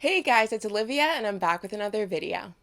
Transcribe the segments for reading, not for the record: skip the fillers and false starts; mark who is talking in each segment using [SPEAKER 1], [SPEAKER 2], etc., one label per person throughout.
[SPEAKER 1] Hey guys, it's Olivia and I'm back with another video.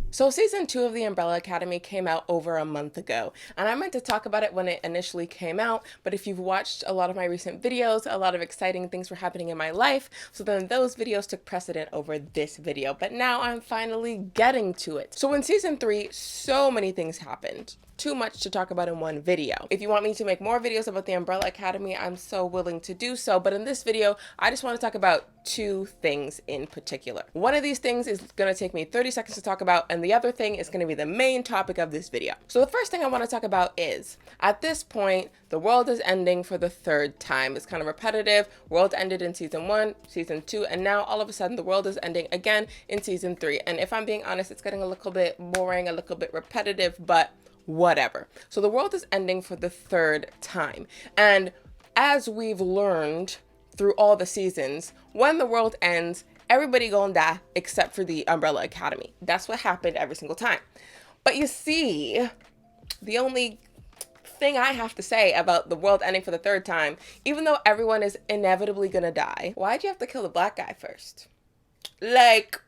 [SPEAKER 1] So season 2 of The Umbrella Academy came out over a month ago, and I meant to talk about it when it initially came out, but if you've watched a lot of my recent videos, a lot of exciting things were happening in my life, so then those videos took precedent over this video, but now I'm finally getting to it. So in season 3, so many things happened. Too much to talk about in one video. If you want me to make more videos about the Umbrella Academy, I'm so willing to do so. But in this video, I just want to talk about two things in particular. One of these things is going to take me 30 seconds to talk about, and the other thing is going to be the main topic of this video. So the first thing I want to talk about is, at this point, the world is ending for the third time. It's kind of repetitive. World ended in season 1, season 2, and now all of a sudden the world is ending again in season 3. And if I'm being honest, it's getting a little bit boring, a little bit repetitive, but whatever. So the world is ending for the third time. And as we've learned through all the seasons, when the world ends, everybody gonna die except for the Umbrella Academy. That's what happened every single time. But you see, the only thing I have to say about the world ending for the third time, even though everyone is inevitably gonna die, why'd you have to kill the black guy first? Like,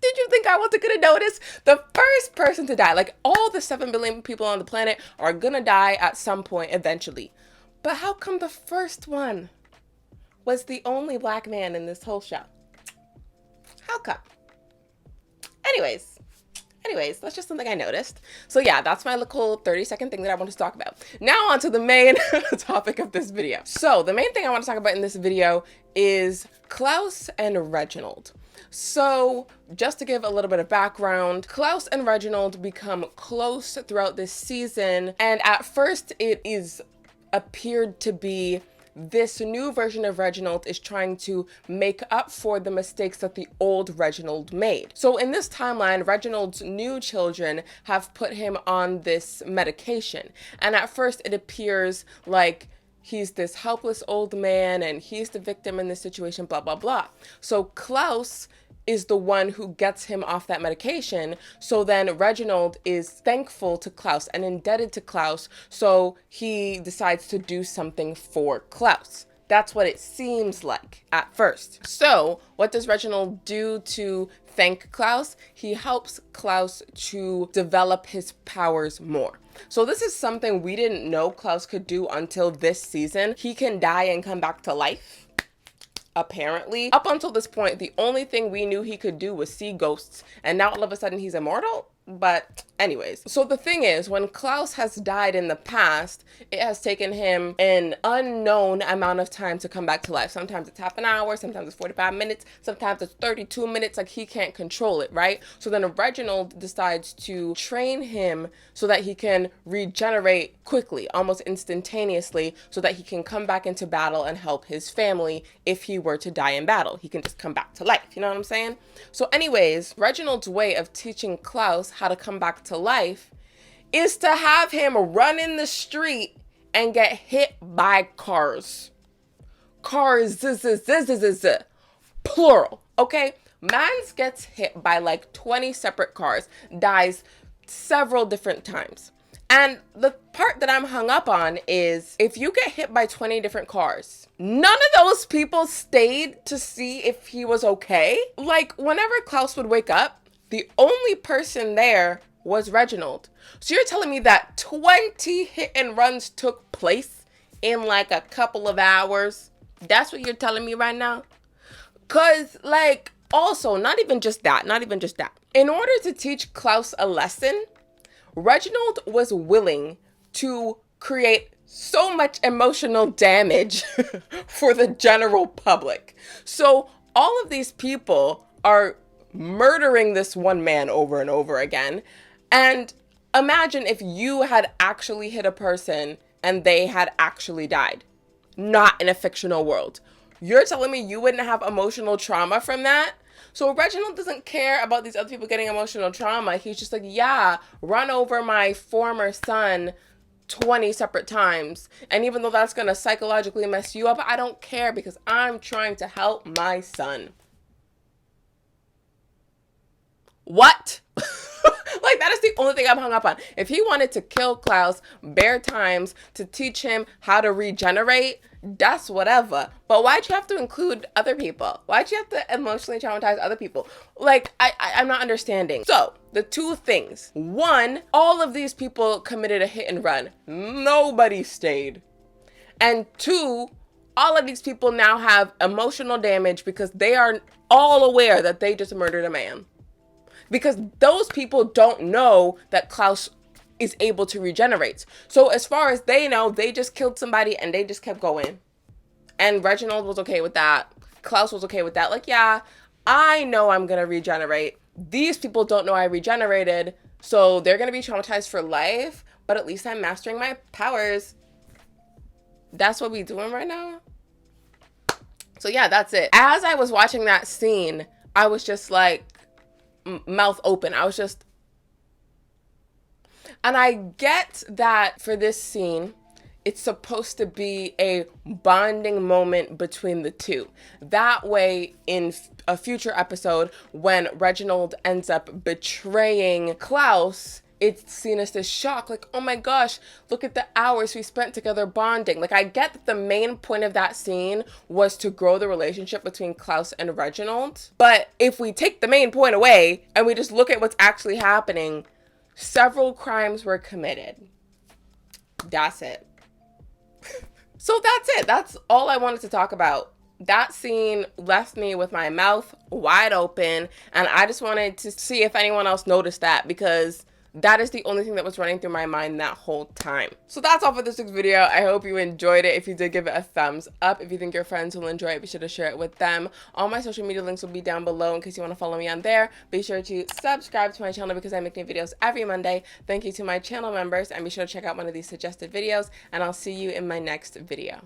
[SPEAKER 1] did you think I wasn't gonna notice? The first person to die, like all the 7 billion people on the planet are gonna die at some point eventually. But how come the first one was the only black man in this whole show? How come? Anyways, that's just something I noticed. So yeah, that's my little 30-second thing that I want to talk about. Now on to the main topic of this video. So the main thing I want to talk about in this video is Klaus and Reginald. So just to give a little bit of background, Klaus and Reginald become close throughout this season, and at first it is appeared to be this new version of Reginald is trying to make up for the mistakes that the old Reginald made. So in this timeline, Reginald's new children have put him on this medication, and at first it appears like he's this helpless old man and he's the victim in this situation, blah, blah, blah. So Klaus is the one who gets him off that medication. So then Reginald is thankful to Klaus and indebted to Klaus. So he decides to do something for Klaus. That's what it seems like at first. So what does Reginald do to thank Klaus? He helps Klaus to develop his powers more. So this is something we didn't know Klaus could do until this season. He can die and come back to life. Apparently, up until this point, the only thing we knew he could do was see ghosts, and now all of a sudden he's immortal? But anyways, so the thing is, when Klaus has died in the past, it has taken him an unknown amount of time to come back to life. Sometimes it's half an hour, sometimes it's 45 minutes, sometimes it's 32 minutes, like he can't control it, right? So then Reginald decides to train him so that he can regenerate quickly, almost instantaneously, so that he can come back into battle and help his family if he were to die in battle. He can just come back to life, you know what I'm saying? So anyways, Reginald's way of teaching Klaus how to come back to life is to have him run in the street and get hit by cars. Cars, plural, okay? Mans gets hit by like 20 separate cars, dies several different times. And the part that I'm hung up on is, if you get hit by 20 different cars, none of those people stayed to see if he was okay. Like, whenever Klaus would wake up, the only person there was Reginald. So you're telling me that 20 hit and runs took place in like a couple of hours? That's what you're telling me right now? Cause like, also, not even just that. In order to teach Klaus a lesson, Reginald was willing to create so much emotional damage for the general public. So all of these people are murdering this one man over and over again. And imagine if you had actually hit a person and they had actually died, not in a fictional world. You're telling me you wouldn't have emotional trauma from that? So Reginald doesn't care about these other people getting emotional trauma. He's just like, yeah, run over my former son 20 separate times. And even though that's going to psychologically mess you up, I don't care because I'm trying to help my son. What? Like, that is the only thing I'm hung up on. If he wanted to kill Klaus bare times to teach him how to regenerate, that's whatever. But why'd you have to include other people? Why'd you have to emotionally traumatize other people? Like, I'm not understanding. So, the two things. One, all of these people committed a hit and run. Nobody stayed. And two, all of these people now have emotional damage because they are all aware that they just murdered a man. Because those people don't know that Klaus is able to regenerate. So as far as they know, they just killed somebody and they just kept going. And Reginald was okay with that. Klaus was okay with that. Like, yeah, I know I'm going to regenerate. These people don't know I regenerated. So they're going to be traumatized for life. But at least I'm mastering my powers. That's what we doing right now. So yeah, that's it. As I was watching that scene, I was just like, mouth open. I was just... And I get that for this scene, it's supposed to be a bonding moment between the two. That way, in a future episode, when Reginald ends up betraying Klaus, it's seen as this shock, like, oh my gosh, look at the hours we spent together bonding. Like, I get that the main point of that scene was to grow the relationship between Klaus and Reginald. But if we take the main point away and we just look at what's actually happening, several crimes were committed. That's it. So that's it. That's all I wanted to talk about. That scene left me with my mouth wide open, and I just wanted to see if anyone else noticed that, because that is the only thing that was running through my mind that whole time. So that's all for this week's video. I hope you enjoyed it. If you did, give it a thumbs up. If you think your friends will enjoy it, be sure to share it with them. All my social media links will be down below in case you want to follow me on there. Be sure to subscribe to my channel because I make new videos every Monday. Thank you to my channel members, and be sure to check out one of these suggested videos, and I'll see you in my next video.